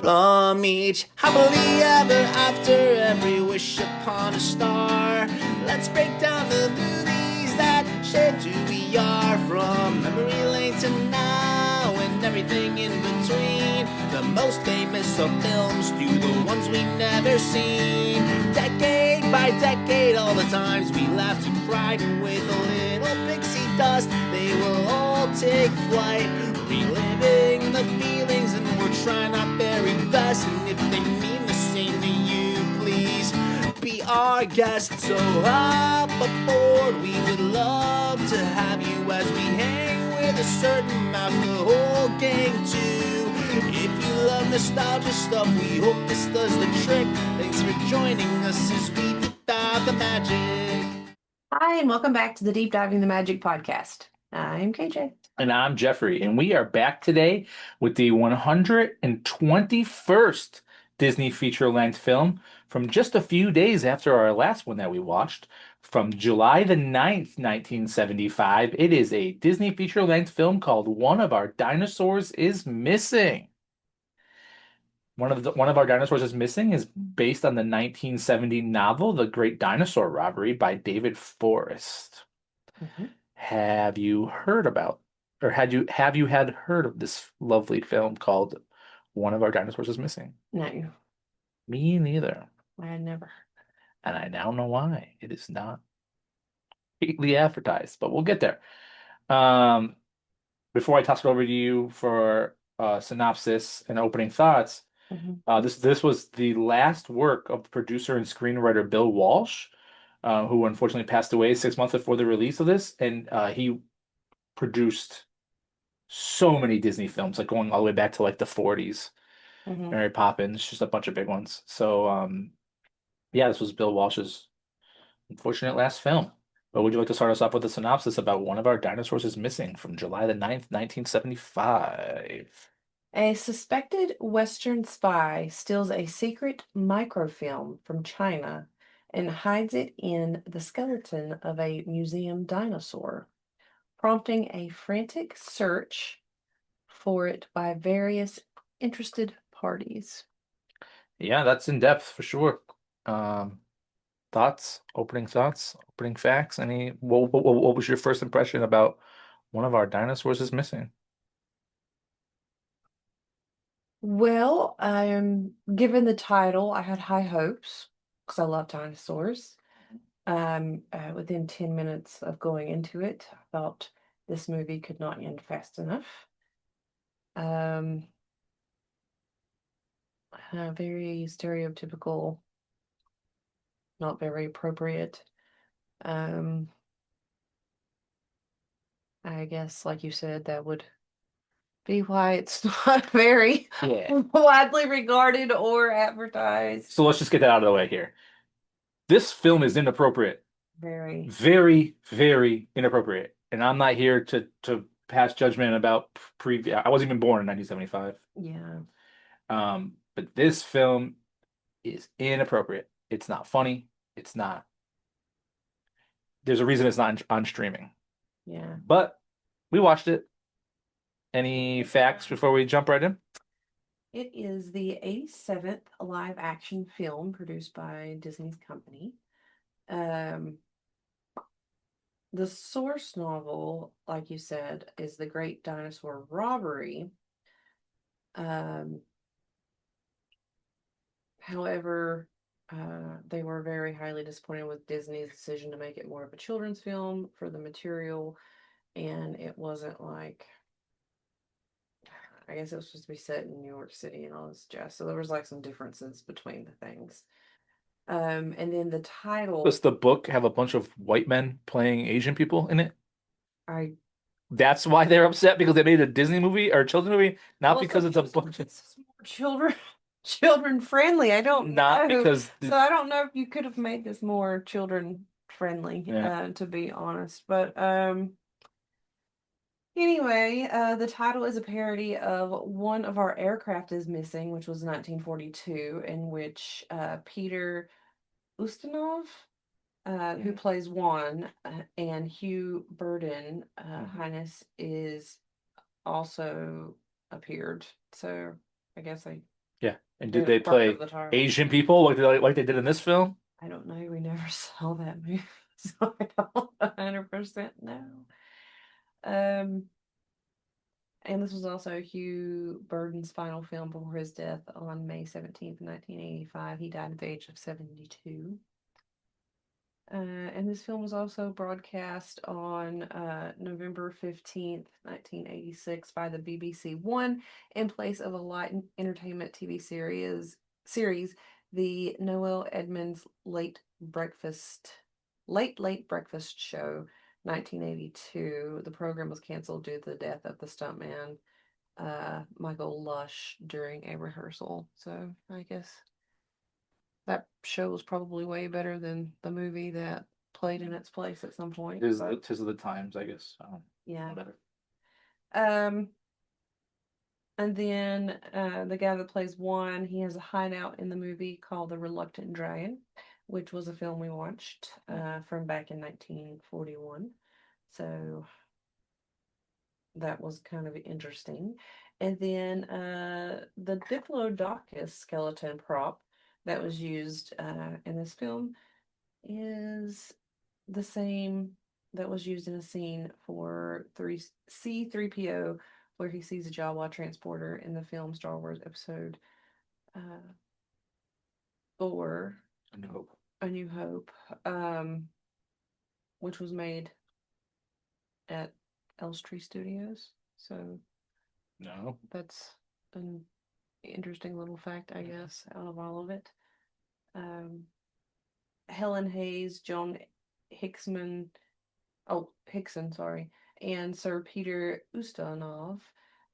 From each happily ever after, every wish upon a star. Let's break down the movies that shaped who we are. From memory lane to now and everything in between. The most famous of films to the ones we've never seen. Decade by decade, all the times we laughed and cried. And with a little pixie dust, they will all take flight. Reliving the feelings, and we're trying our very best. And if they mean the same to you, please be our guest. So hop aboard, we would love to have you as we hang with a certain mouth, the whole gang too. If you love nostalgia stuff, we hope this does the trick. Thanks for joining us as we deep dive the magic. Hi, and welcome back to the Deep Diving the Magic podcast. I'm KJ. And I'm Jeffrey, and we are back today with the 121st Disney feature-length film from just a few days after our last one that we watched, from July the 9th, 1975. It is a Disney feature-length film called One of Our Dinosaurs is Missing. One of Our Dinosaurs is Missing is based on the 1970 novel The Great Dinosaur Robbery by David Forrest. Mm-hmm. Have you heard about, or have you had heard of this lovely film called One of Our Dinosaurs is Missing? No, Me neither. I had never. And I now know why. It is not greatly advertised, but we'll get there. Before I toss it over to you for synopsis and opening thoughts, this was the last work of producer and screenwriter Bill Walsh, who unfortunately passed away 6 months before the release of this, and he produced so many Disney films, like going all the way back to like the 40s. Mary Poppins, just a bunch of big ones. So, yeah, this was Bill Walsh's unfortunate last film. But would you like to start us off with a synopsis about One of Our Dinosaurs is Missing from July the 9th, 1975? A suspected Western spy steals a secret microfilm from China and hides it in the skeleton of a museum dinosaur, prompting a frantic search for it by various interested parties. Yeah, that's in depth for sure. Thoughts, opening facts? What was your first impression about One of Our Dinosaurs is Missing? Well, given the title, I had high hopes because I love dinosaurs. Within 10 minutes of going into it, I thought this movie could not end fast enough. Very stereotypical, not very appropriate. I guess, like you said, that would be why it's not very widely regarded or advertised. So let's just get that out of the way here. This film is inappropriate. Very. Very, very inappropriate. And I'm not here to pass judgment about I wasn't even born in 1975. Yeah. But this film is inappropriate. It's not funny. It's not. There's a reason it's not on streaming. Yeah. But we watched it. Any facts before we jump right in? It is the 87th live action film produced by Disney's company. The source novel, like you said, is The Great Dinosaur Robbery. However, they were very highly disappointed with Disney's decision to make it more of a children's film for the material, and it wasn't like, I guess it was supposed to be set in New York City and all this jazz. So there was like some differences between the things. And then the title. Does the book have a bunch of white men playing Asian people in it? That's why they're upset, because they made a Disney movie or a children's movie, not because it's a bunch of children friendly. I don't not know. because So I don't know if you could have made this more children friendly, to be honest. But anyway, the title is a parody of One of Our Aircraft is Missing, which was 1942, in which Peter Ustinov, who plays Juan, and Hugh Burden, Highness, is also appeared. So I guess they Yeah. And did Being they parked play over the tire. Asian people like they did in this film? I don't know. We never saw that movie, so I don't 100% know. Um, and this was also Hugh Burden's final film before his death on May 17th, 1985. He died at the age of 72. And this film was also broadcast on November 15th, 1986 by the BBC One in place of a light entertainment TV series, the Noel Edmonds Late Breakfast Show, 1982. The program was canceled due to the death of the stuntman Michael Lush during a rehearsal. So I guess that show was probably way better than the movie that played in its place at some point. Tis of the times, I guess. Yeah. Whatever. Um, and then the guy that plays Juan, he has a hideout in the movie called The Reluctant Dragon, which was a film we watched from back in 1941. So that was kind of interesting. And then the Diplodocus skeleton prop that was used in this film is the same that was used in a scene for C3PO, where he sees a Jawa transporter in the film Star Wars Episode 4, A New Hope. A New Hope, which was made at Elstree Studios. So No. that's an interesting little fact, I guess, out of all of it. Helen Hayes, John Hickson, sorry, and Sir Peter Ustinov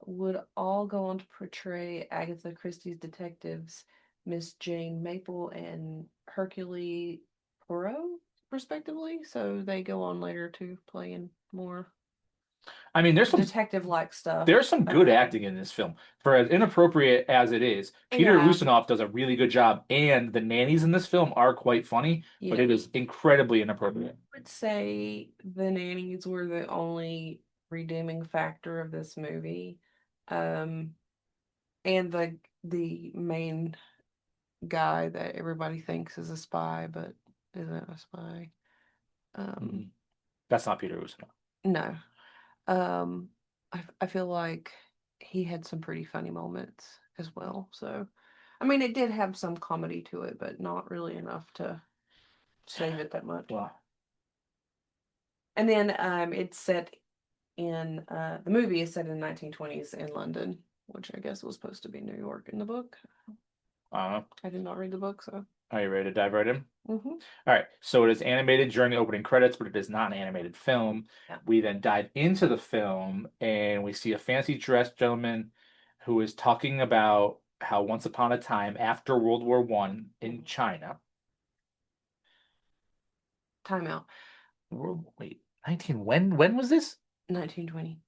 would all go on to portray Agatha Christie's detectives, Miss Jane Maple and Hercule Poirot, respectively. So they go on later to play in more I mean, detective-like stuff. There's some good acting in this film. For as inappropriate as it is, Peter Yeah. Ustinov does a really good job, and the nannies in this film are quite funny, but Yeah. it is incredibly inappropriate. I would say the nannies were the only redeeming factor of this movie. And the main guy that everybody thinks is a spy, but isn't a spy. Mhm. That's not Peter Ustinov. No. I feel like he had some pretty funny moments as well. So, I mean, it did have some comedy to it, but not really enough to save it that much. Well, And then it's set in the movie is set in 1920s in London, which I guess was supposed to be New York in the book. I did not read the book, so. Are you ready to dive right in? Mm-hmm. All right. So it is animated during the opening credits, but it is not an animated film. Yeah. We then dive into the film and we see a fancy dressed gentleman who is talking about how once upon a time after World War One in China. Timeout. Wait, 19 when was this? 1920.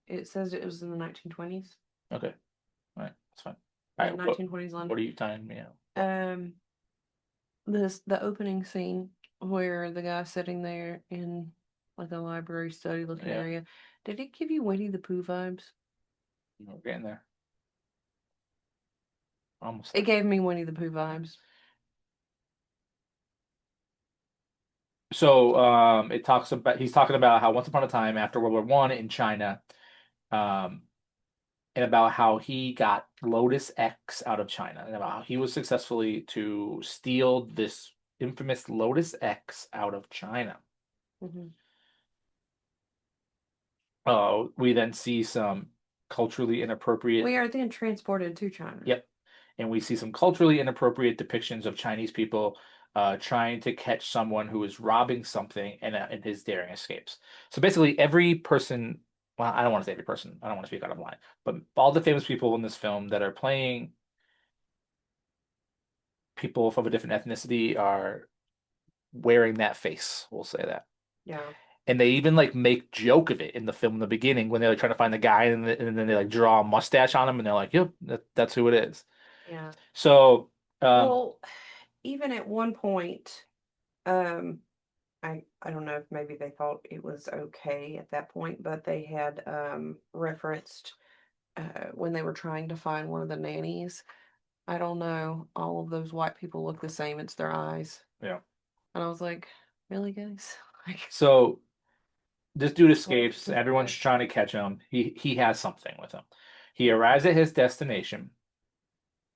It says it was in the 1920s. Okay. All right, that's fine. Yeah, All right, 1920s London. what are you telling me now? The opening scene where the guy's sitting there in like a library study looking area. Did it give you Winnie the Pooh vibes? We're getting there. Almost. It gave me Winnie the Pooh vibes. So he's talking about how once upon a time after World War One in China, um, and about how he got Lotus X out of China, and about how he was successfully to steal this infamous Lotus X out of China. Mm-hmm. We then see some culturally inappropriate. We are then transported to China. Yep. And we see some culturally inappropriate depictions of Chinese people trying to catch someone who is robbing something and his daring escapes. So basically, every person, well, I don't want to say every person, I don't want to speak out of line, but all the famous people in this film that are playing people of a different ethnicity are wearing that face. We'll say that. Yeah. And they even like make joke of it in the film in the beginning when they're like trying to find the guy and then they like draw a mustache on him and they're like, "Yep, that's who it is." Yeah. So, well, even at one point, I don't know if maybe they thought it was okay at that point, but they had referenced when they were trying to find one of the nannies, I don't know. All of those white people look the same. It's their eyes. Yeah. And I was like, really, guys? Like, So this dude what escapes. is Everyone's this? trying to catch him. He has something with him. He arrives at his destination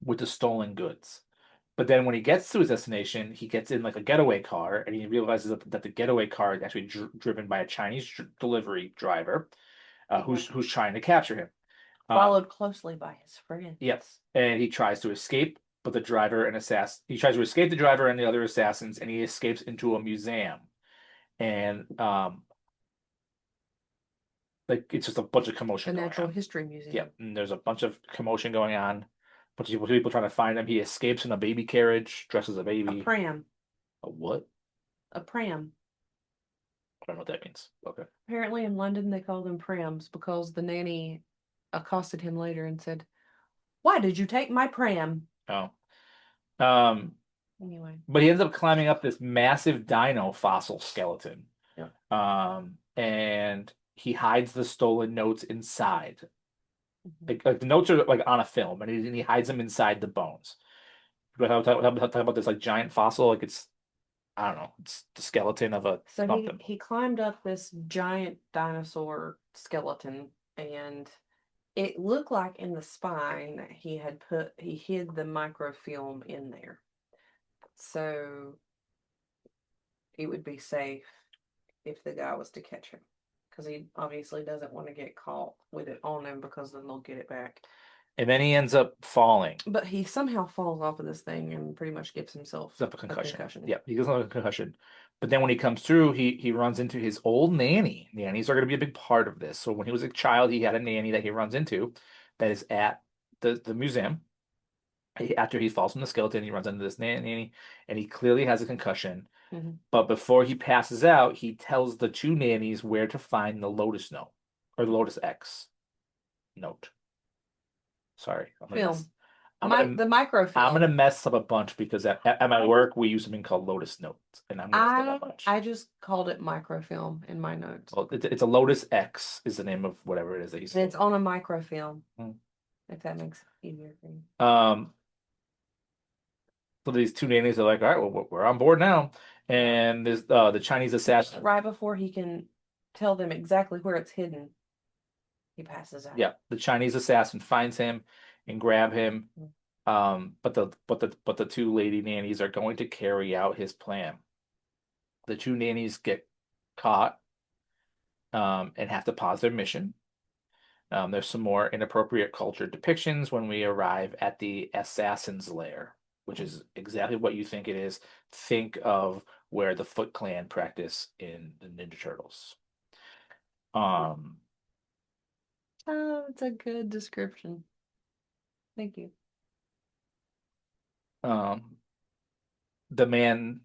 with the stolen goods. But then when he gets to his destination, he gets in like a getaway car and he realizes that the getaway car is actually driven by a Chinese delivery driver who's trying to capture him. Followed closely by his friend. Yes. And he tries to escape, but the driver and assassin he tries to escape the driver and the other assassins, and he escapes into a museum. And like it's just a bunch of The commotion going Natural on. History Museum. Yeah, and there's a bunch of commotion going on. A bunch of people trying to find him. He escapes in a baby carriage, dressed as a A baby. pram. A what? A pram. I don't know what that means. Okay. Apparently in London they call them prams because the nanny accosted him later and said, "Why did you take my pram?" Oh. Um, Anyway. but he ends up climbing up this massive dino fossil skeleton. Yeah. And he hides the stolen notes inside. Mhm. Like the notes are like on a film, and he hides them inside the bones. But I'll talk about this like giant fossil, like it's I don't know, it's the skeleton of a So something. he climbed up this giant dinosaur skeleton, and it looked like in the spine that he hid the microfilm in there. So it would be safe if the guy was to catch him. Because he obviously doesn't want to get caught with it on him because then they'll get it back. And then he ends up falling. But he somehow falls off of this thing and pretty much gives himself Except for concussion. a concussion. Yeah, he gets a concussion. But then when he comes through, he runs into his old nanny. Nannies are going to be a big part of this. So when he was a child, he had a nanny that he runs into that is at the museum. After he falls from the skeleton, he runs into this nanny, and he clearly has a concussion. Mm-hmm. But before he passes out, he tells the two nannies where to find the Lotus note or the Lotus X note. Sorry, Film. The microfilm. I'm gonna mess up a bunch because at my work we use something called Lotus Notes, and I'm gonna mess up a bunch. I just called it microfilm in my notes. Well, it's a Lotus X is the name of whatever it is that he's. And it's on a microfilm. Hmm. If that makes it easier for you. So these two nannies are like, all right, well, we're on board now, and there's the Chinese assassin. Right before he can tell them exactly where it's hidden, he passes out. Yeah, the Chinese assassin finds him and grab him. But the two lady nannies are going to carry out his plan. The two nannies get caught and have to pause their mission. There's some more inappropriate culture depictions when we arrive at the assassin's lair, which is exactly what you think it is. Think of where the Foot Clan practice in the Ninja Turtles. Oh, it's a good description. Thank you. The man,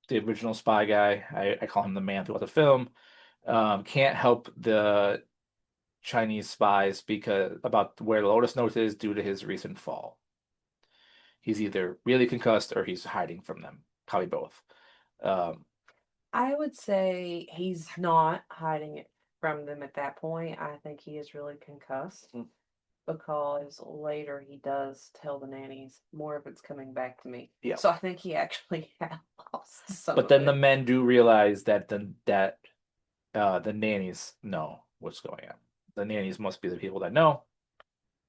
the original spy guy, I call him the man throughout the film, can't help the Chinese spies because about where the Lotus Note is due to his recent fall. He's either really concussed or he's hiding from them. Probably both. I would say he's not hiding it from them at that point. I think he is really concussed because later he does tell the nannies more of it's coming back to me. Yeah. So I think he actually had lost some. But then the men do realize that the nannies know what's going on. The nannies must be the people that know.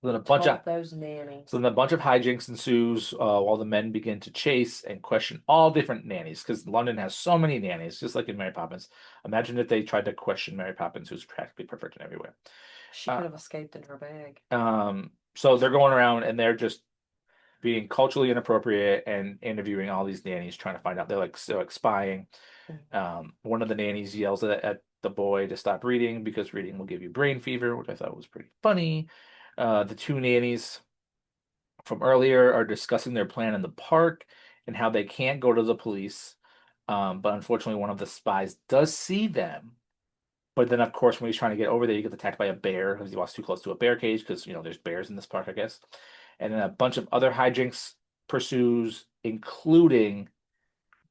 Then those nannies. So then a bunch of hijinks ensues while the men begin to chase and question all different nannies because London has so many nannies, just like in Mary Poppins. Imagine if they tried to question Mary Poppins, who's practically perfect in every way. She could have escaped in her bag. So they're going around and they're just being culturally inappropriate and interviewing all these nannies, trying to find out. They're like spying. One of the nannies yells at the boy to stop reading because reading will give you brain fever, which I thought was pretty funny. The two nannies from earlier are discussing their plan in the park and how they can't go to the police. But unfortunately, one of the spies does see them. But then, of course, when he's trying to get over there, he gets attacked by a bear because he walks too close to a bear cage because, there's bears in this park, I guess. And then a bunch of other hijinks pursues, including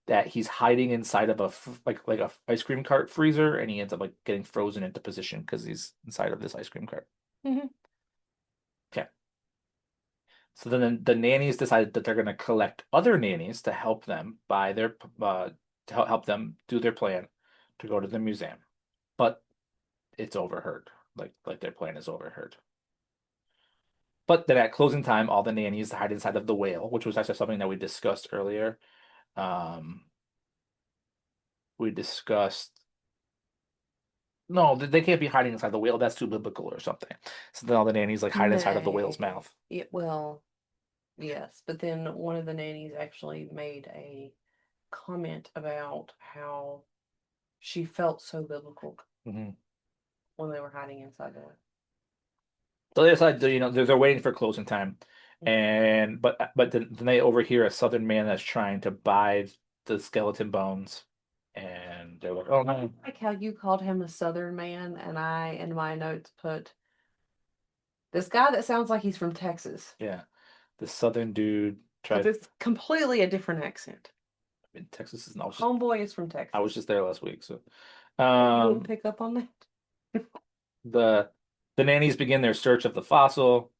that he's hiding inside of a ice cream cart freezer, and he ends up like getting frozen into position because he's inside of this ice cream cart. Mm-hmm. Okay. So then the nannies decided that they're going to collect other nannies to help them buy their to help them do their plan to go to the museum. But it's overheard. Like their plan is overheard. But then at closing time, all the nannies hide inside of the whale, which was actually something that we discussed earlier. Um, we discussed no, they can't be hiding inside the whale. That's too biblical or something. So then all the nannies like hide inside of the whale's Nay. mouth. Well, yes, but then one of the nannies actually made a comment about how she felt so biblical Hmm. when they were hiding inside the whale. So they decide, they're waiting for closing time, Mhm. and but then they overhear a southern man that's trying to buy the skeleton bones, and they're like, "Oh no!" Like how you called him a Southern man, and I in my notes put this guy that sounds like he's from Texas, Yeah, the southern dude because tried. it's completely a different accent. I mean, Texas is. Homeboy is from I was Texas. just there last week, so Oh, you didn't um, pick up on that? the the nannies begin their search of the fossil.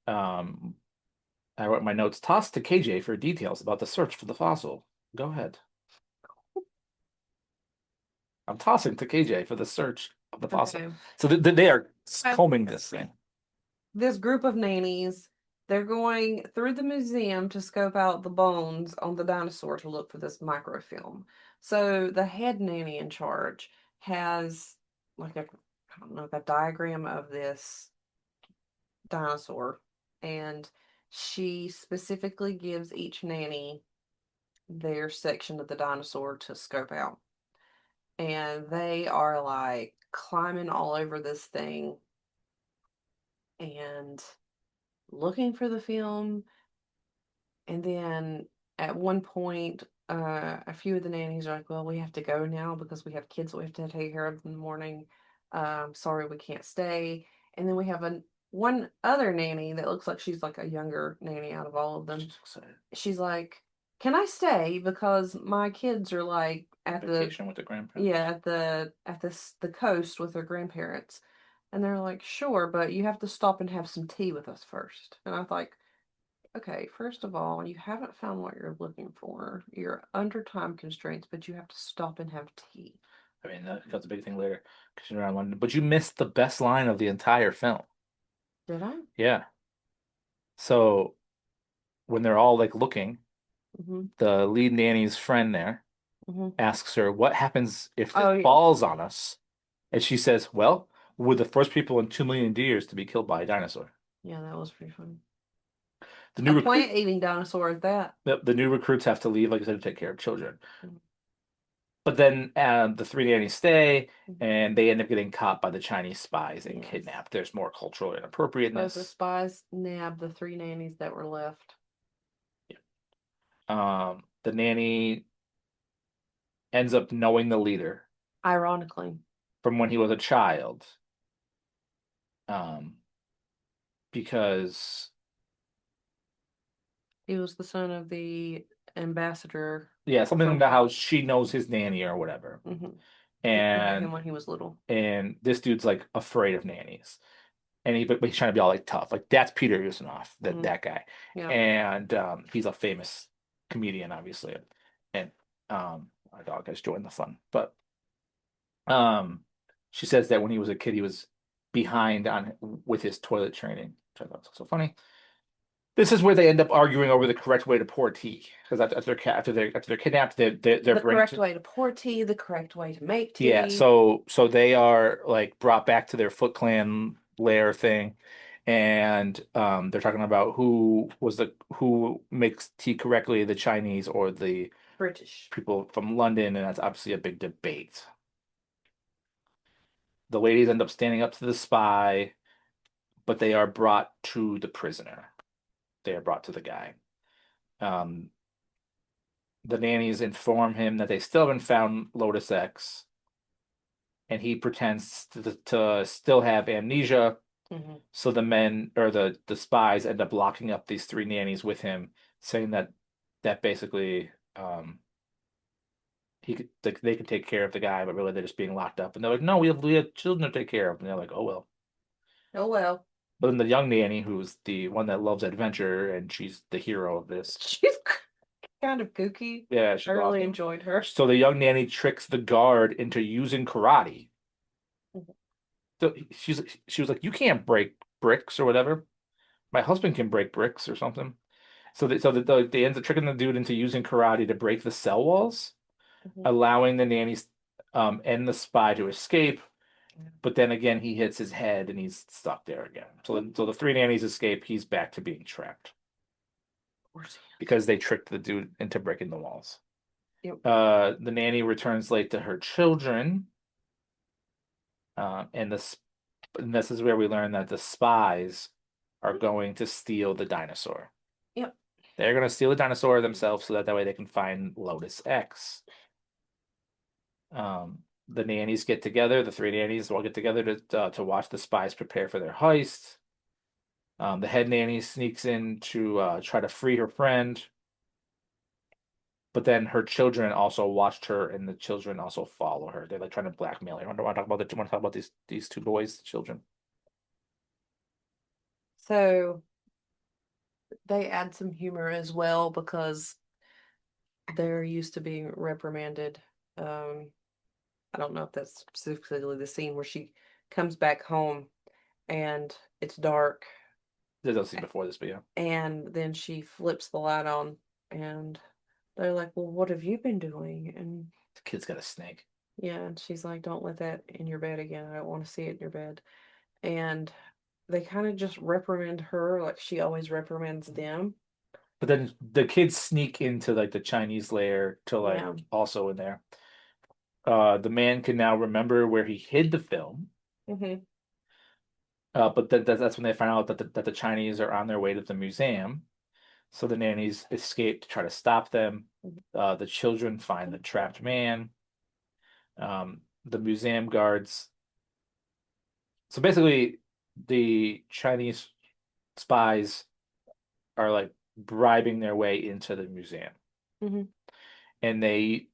Um, I wrote in my notes, toss to KJ for details about the search for the fossil. Go ahead. I'm tossing to KJ for the search of the fossil. Okay. So they are combing this thing. This group of nannies, they're going through the museum to scope out the bones on the dinosaur to look for this microfilm. So the head nanny in charge has like a, I don't know, like a diagram of this dinosaur, and she specifically gives each nanny their section of the dinosaur to scope out. And they are like climbing all over this thing and looking for the film. And then at one point, a few of the nannies are like, well, we have to go now because we have kids that we have to take care of in the morning. Sorry, we can't stay. And then we have one other nanny that looks like she's like a younger nanny out of all of them. She's excited. She's like, can I stay? Because my kids are like at Vacation with the grandparents. yeah, the coast with their grandparents. And they're like, sure, but you have to stop and have some tea with us first. And I was like, okay, first of all, you haven't found what you're looking for. You're under time constraints, but you have to stop and have tea. I mean, that's a big thing later because you're around London. But you missed the best line of the entire film. Did I? Yeah. So when they're all like looking, Mm-hmm. the lead nanny's friend there Mm-hmm. asks her, "What happens if this Oh yeah. falls on us?" And she says, "Well, we're the first people in 2 million years to be killed by a dinosaur." Yeah, that was pretty funny. The A new recruit, plant eating dinosaur at that. the new recruits have to leave, like I said, to take care of children. Mhm. But then the three nannies stay, and they end up getting caught by the Chinese spies and Yes. kidnapped. There's more cultural So the inappropriateness. spies nabbed the three nannies that were left. The nanny ends up knowing the leader Ironically, from when he was a child, um, because he was the son of the ambassador yeah, something from about how China. she knows his nanny or whatever, Mm-hmm. He married him and when he was little. this dude's like afraid of nannies, and but he's trying to be all like tough, like that's Peter Ustinov, Mm-hmm. that guy, Yeah. and he's a famous comedian, obviously, and my dog has joined the fun, but um, she says that when he was a kid, he was behind on with his toilet training, which I thought was so funny. This is where they end up arguing over the correct way to pour tea because after they're kidnapped, they're The bring correct way to pour tea, the correct way to make yeah. tea. So they are like brought back to their Foot Clan lair thing, and they're talking about who makes tea correctly, the Chinese or the British. people from London, and that's obviously a big debate. The ladies end up standing up to the spy, but they are brought to the prisoner. They are brought to the guy. Um, the nannies inform him that they still haven't found Lotus X, and he pretends to still have amnesia. Mm-hmm. So the men or the spies end up locking up these three nannies with him, saying that basically they can take care of the guy, but really they're just being locked up. And they're like, no, we have children to take care of. And they're like, oh well. Oh well. But then the young nanny, who's the one that loves adventure, and she's the hero of this. She's kind of kooky. Yeah, I she's really awesome. enjoyed her. So the young nanny tricks the guard into using karate. Mhm. So she was like, "You can't break bricks or whatever. My husband can break bricks or something." They end up tricking the dude into using karate to break the cell walls, Mhm. allowing the nannies and the spy to escape. But then again, he hits his head and he's stuck there again. So the three nannies escape. He's back to being trapped Of course he because they tricked the dude into breaking the walls. is. Yep. The nanny returns late to her children, and and this is where we learn that the spies are going to steal the dinosaur. Yep. They're going to steal the dinosaur themselves so that way they can find Lotus X. The nannies get together. The three nannies all get together to watch the spies prepare for their heist. The head nanny sneaks in to try to free her friend, but then her children also watched her, and the children also follow her. They're like trying to blackmail her. Want to talk about Want to talk about these two boys, the children? So they add some humor as well because they're used to being reprimanded. Um, I don't know if that's specifically the scene where she comes back home and it's dark, There's no scene before this, but yeah, and then she flips the light on, and they're like, "Well, what have you been doing?" And the kid's got a snake. yeah, and she's like, "Don't let that in your bed again. I don't want to see it in your bed." And they kind of just reprimand her like she always reprimands them. But then the kids sneak into like the Chinese lair to like Yeah. also in there. The man can now remember where he hid the film. Hmm. But that's when they find out that the Chinese are on their way to the museum. So the nannies escape to try to stop them. The children find the trapped man. The museum guards. So basically, the Chinese spies are like bribing their way into the museum, Hmm. and they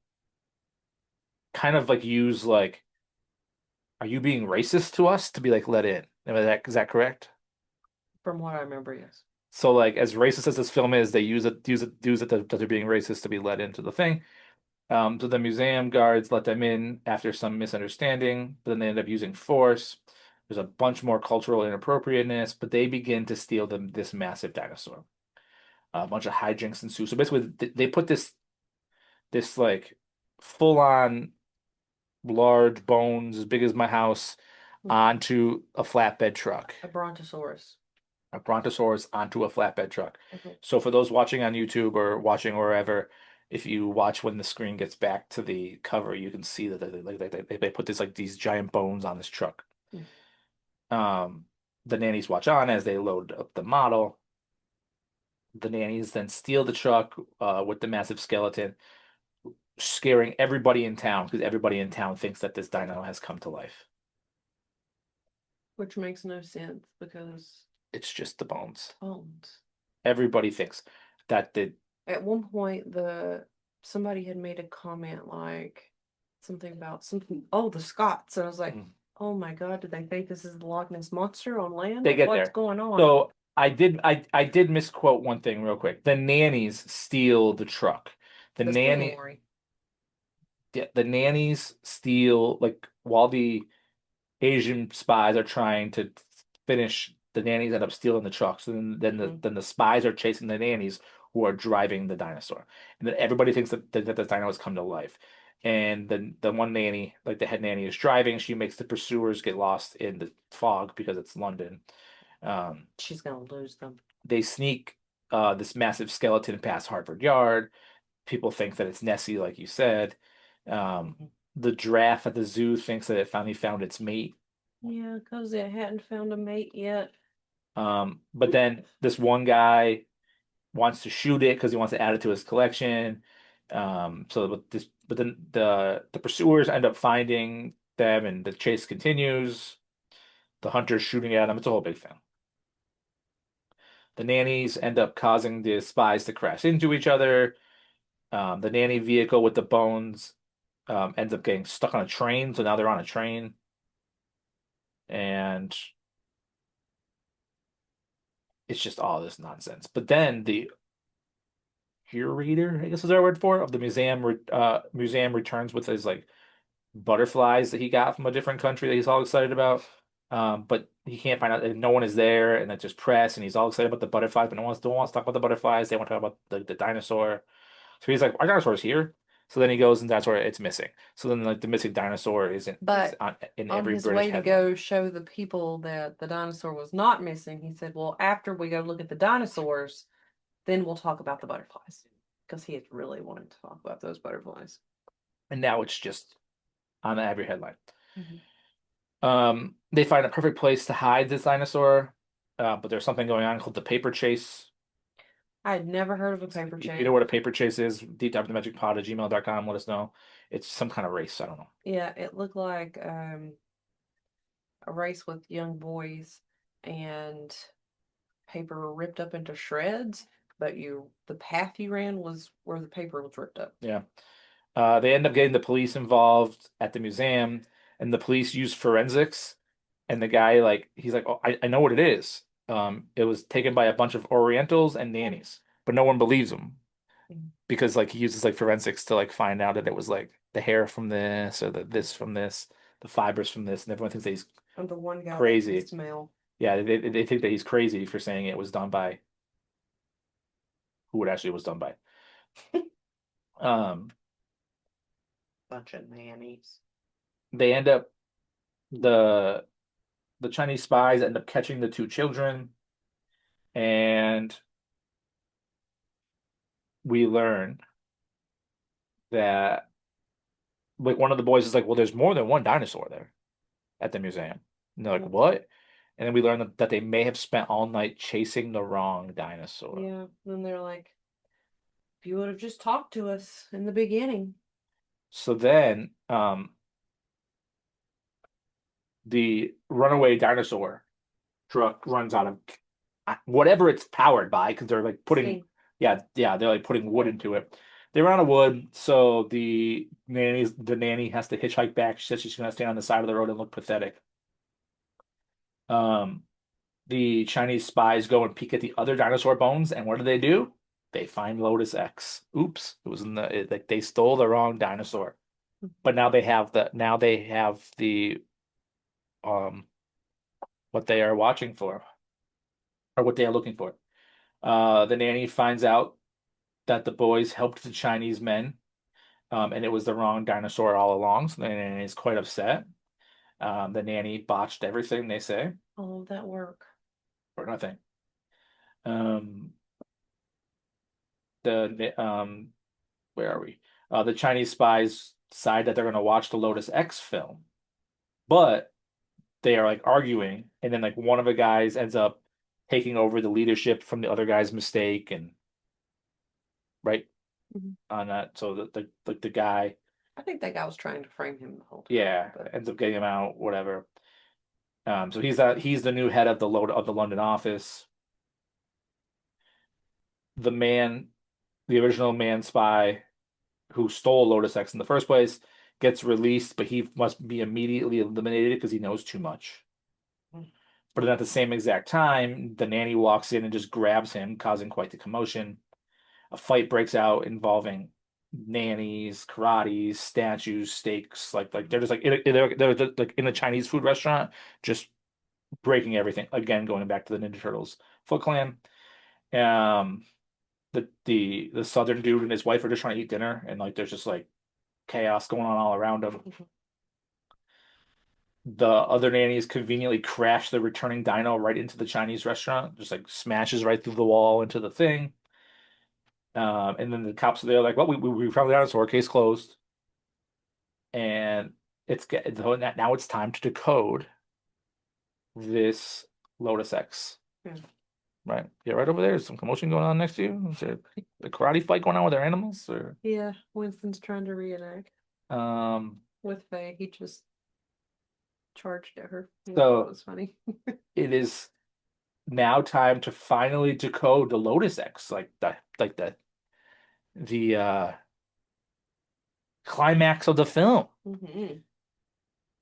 kind of like use like, "Are you being racist to us?" to be like let in. Is that correct? From what I remember, yes. So like as racist as this film is, they use it that they're being racist to be let into the thing. So the museum guards let them in after some misunderstanding, but then they end up using force. There's a bunch more cultural inappropriateness, but they begin to steal them this massive dinosaur. A bunch of hijinks ensue. So basically, they put this like full on large bones as big as my house Mhm. onto a flatbed truck. A brontosaurus. A brontosaurus onto a flatbed truck. Mhm. So for those watching on YouTube or watching wherever, if you watch when the screen gets back to the cover, you can see that they put this like these giant bones on this truck. Mm. Um, the nannies watch on as they load up the model. The nannies then steal the truck with the massive skeleton, scaring everybody in town because everybody in town thinks that this dino has come to life. Which makes no sense because It's just the bones. bones. Everybody thinks that the At one point, the somebody had made a comment like something about something. Oh, the Scots, and I was like, "Oh my God, did they think this is the Loch Ness monster on land? they Like, get what's there. going on?" So I did misquote one thing real quick. The nannies steal the truck. The The stealing nanny worry. the nannies steal like while the Asian spies are trying to finish, the nannies end up stealing the truck. So Mhm. then the spies are chasing the nannies who are driving the dinosaur. And then everybody thinks that the dino has come to life. And then the one nanny, like the head nanny, is driving. She makes the pursuers get lost in the fog because it's London. Um, She's gonna lose them. they sneak this massive skeleton past Harvard Yard. People think that it's Nessie, like you said. Um, Mhm. the giraffe at the zoo thinks that it finally found its mate. Yeah, because it hadn't found a mate yet. But then this one guy wants to shoot it because he wants to add it to his collection. But then the pursuers end up finding them, and the chase continues. The hunter's shooting at them. It's a whole big thing. The nannies end up causing the spies to crash into each other. The nanny vehicle with the bones ends up getting stuck on a train, so now they're on a train. And it's just all this nonsense. But then the curator, I guess is our word for it, of the museum returns with his like butterflies that he got from a different country that he's all excited about. But he can't find out, and no one is there, and it's just press, and he's all excited about the butterflies, but no one still wants to talk about the butterflies. They want to talk about the dinosaur. So he's like, "Our dinosaur's here." So then he goes, and that's where it's missing. So then, like, the missing dinosaur is But in on every his British way to headline. go show the people that the dinosaur was not missing, he said, "Well, after we go look at the dinosaurs, then we'll talk about the butterflies." Because he had really wanted to talk about those butterflies. And now it's just on every headline. Mhm. They find a perfect place to hide this dinosaur, but there's something going on called the paper chase. I had never heard of a paper If chase. you know what a paper chase is, deepdivethenemagicpod@gmail.com, let us know. It's some kind of race. I don't know. Yeah, it looked like a race with young boys and paper were ripped up into shreds, but the path you ran was where the paper was ripped up. Yeah. They end up getting the police involved at the museum, and the police use forensics. And the guy, like, he's like, "Oh, I know what it is. It was taken by a bunch of Orientals and nannies, but no one believes him Mhm. because, like, he uses like forensics to like find out that it was like the hair from this or the this from this, the fibers from this, and everyone thinks that he's And the one guy that can crazy. smell. Yeah, they think that he's crazy for saying it was done by who it actually was done by. Um, Bunch of nannies. they end up the Chinese spies end up catching the two children, and we learn that like one of the boys is like, "Well, there's more than one dinosaur there at the museum." And they're like, Mhm. "What?" And then we learn that they may have spent all night chasing the wrong dinosaur. Yeah. Then they're like, if you would have just talked to us in the beginning. So then, the runaway dinosaur truck runs out of whatever it's powered by because they're like putting, See. yeah, they're like putting wood into it. They run out of wood, so the nanny has to hitchhike back. She says she's gonna stand on the side of the road and look pathetic. Um, the Chinese spies go and peek at the other dinosaur bones, and what do? They find Lotus X. Oops, it was in like they stole the wrong dinosaur. But now they have the um what they are watching for or what they are looking for. The nanny finds out that the boys helped the Chinese men, and it was the wrong dinosaur all along. So the nanny is quite upset. The nanny botched everything they say All of that work. for nothing. Um, the where are we? The Chinese spies decide that they're going to watch the Lotus X film, but they are like arguing, and then like one of the guys ends up taking over the leadership from the other guy's mistake, and right Mhm. on that. So the guy, I think that guy was trying to frame him the whole time. yeah, But ends up getting him out, whatever. So he's the new head of the London office. The man, the original man spy who stole Lotus X in the first place, gets released, but he must be immediately eliminated because he knows too much. But then at the same exact time, the nanny walks in and just grabs him, causing quite the commotion. A fight breaks out involving nannies, karates, statues, steaks. Like they're just like they're just, like in a Chinese food restaurant, just breaking everything. Again, going back to the Ninja Turtles Foot Clan. Um, the Southern dude and his wife are just trying to eat dinner, and like there's just like chaos going on all around them. The other nannies conveniently crash the returning dino right into the Chinese restaurant, just like smashes right through the wall into the thing. And then the cops are there like, well, we found the dinosaur, case closed. And now it's time to decode this Lotus X. yeah. Right. Yeah, right over there. Is some commotion going on next to you? Is there a karate fight going on with their animals? Or Yeah, Winston's trying to reenact um with Faye. He just charged at her. I thought it so was funny. it is now time to finally decode the Lotus X, like the climax of the film. Hmm.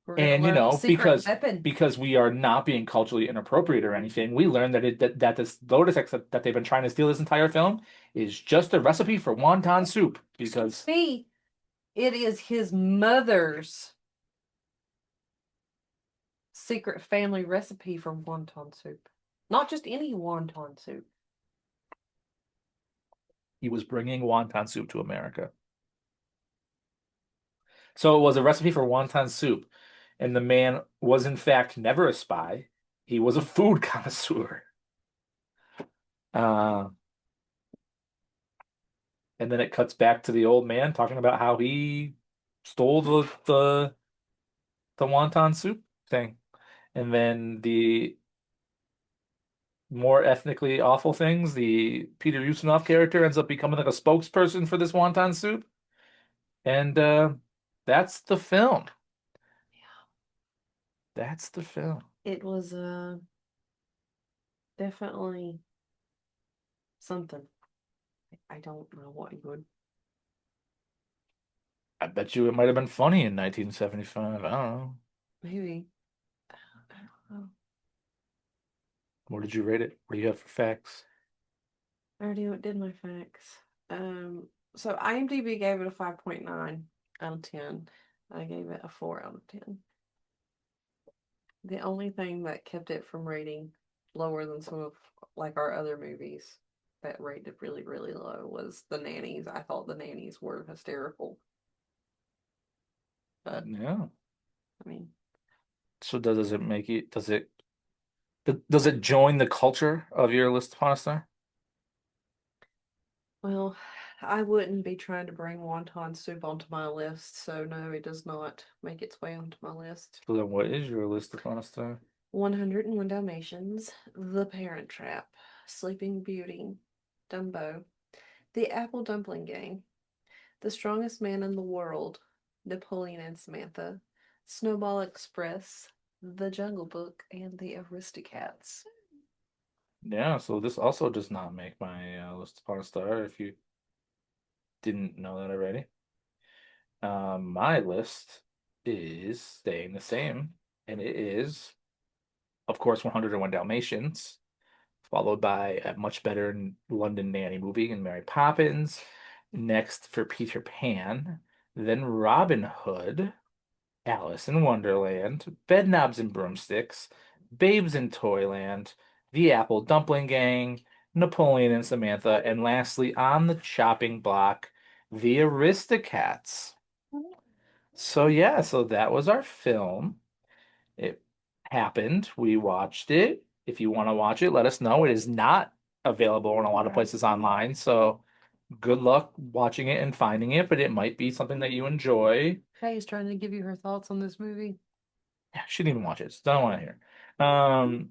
We're gonna And you learn the know, secret weapon. because we are not being culturally inappropriate or anything, we learned that this Lotus X that they've been trying to steal this entire film is just a recipe for wonton soup. Because See, it is his mother's secret family recipe for wonton soup. Not just any wonton soup. he was bringing wonton soup to America. So it was a recipe for wonton soup, and the man was in fact never a spy. He was a food connoisseur. Uh, and then it cuts back to the old man talking about how he stole the wonton soup thing. And then the more ethnically awful things, the Peter Ustinov character ends up becoming like a spokesperson for this wonton soup. And that's the film. That's the film. It was definitely something. I don't know what you would. I bet you it might have been funny in 1975. I don't know. Maybe. I don't know. What did you rate it? What do you have for facts? I already did my facts. So IMDb gave it a 5.9 out of 10. I gave it a 4 out of 10. The only thing that kept it from rating lower than some of like our other movies that rated really, really low was The Nannies. I thought The Nannies were hysterical. But Yeah. I mean, So does it make it, does it join the culture of your list upon a star? well, I wouldn't be trying to bring wonton soup onto my list, so no, it does not make its way onto my list. So then what is your list upon a star? 101 Dalmatians, The Parent Trap, Sleeping Beauty, Dumbo, The Apple Dumpling Gang, The Strongest Man in the World, Napoleon and Samantha, Snowball Express, The Jungle Book, and The Aristocats. Yeah, so this also does not make my list upon a star if you didn't know that already. My list is staying the same, and it is, of course, 101 Dalmatians, followed by a much better London Nanny movie and Mary Poppins. Next for Peter Pan, then Robin Hood, Alice in Wonderland, Bedknobs and Broomsticks, Babes in Toyland, The Apple Dumpling Gang, Napoleon and Samantha, and lastly, on the chopping block, The Aristocats. So yeah, so that was our film. It happened. We watched it. If you want to watch it, let us know. It is not available in a lot of places online, so good luck watching it and finding it, but it might be something that you enjoy. Kay's trying to give you her thoughts on this movie. Yeah, she didn't even watch it, so I don't want to hear.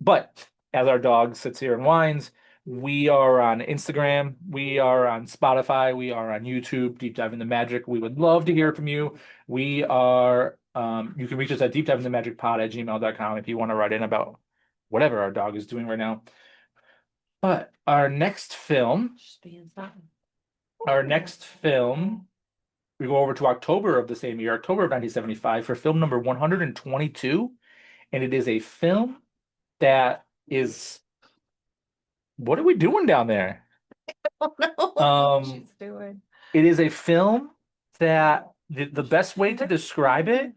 But as our dog sits here and whines, we are on Instagram, we are on Spotify, we are on YouTube, Deep Dive into Magic. We would love to hear from you. We are, you can reach us at deepdiveinthemagicpod@gmail.com if you want to write in about whatever our dog is doing right now. But Just being something. our next film, we go over to October of the same year, October of 1975, for film number 122. And it is a film that is, what are we doing down there? Oh no, what Um, she's doing. it is a film that the best way to describe it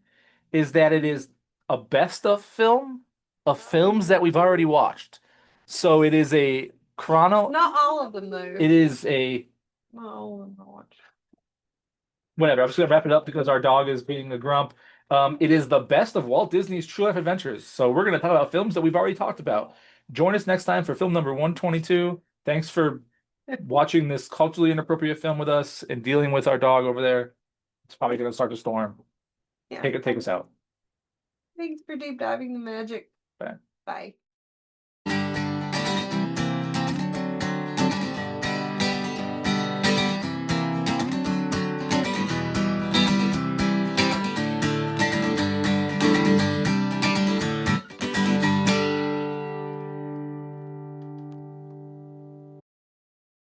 is that it is a best of film of films that we've already watched. So it is a chrono. Not all of them though. It is a Not all of them I watched. whatever. I'm just gonna wrap it up because our dog is being a grump. It is the best of Walt Disney's True Life Adventures. So we're gonna talk about films that we've already talked about. Join us next time for film number 122. Thanks for watching this culturally inappropriate film with us and dealing with our dog over there. It's probably gonna start to storm. Yeah. Take us out. Thanks for deep diving the magic. Bye. Bye.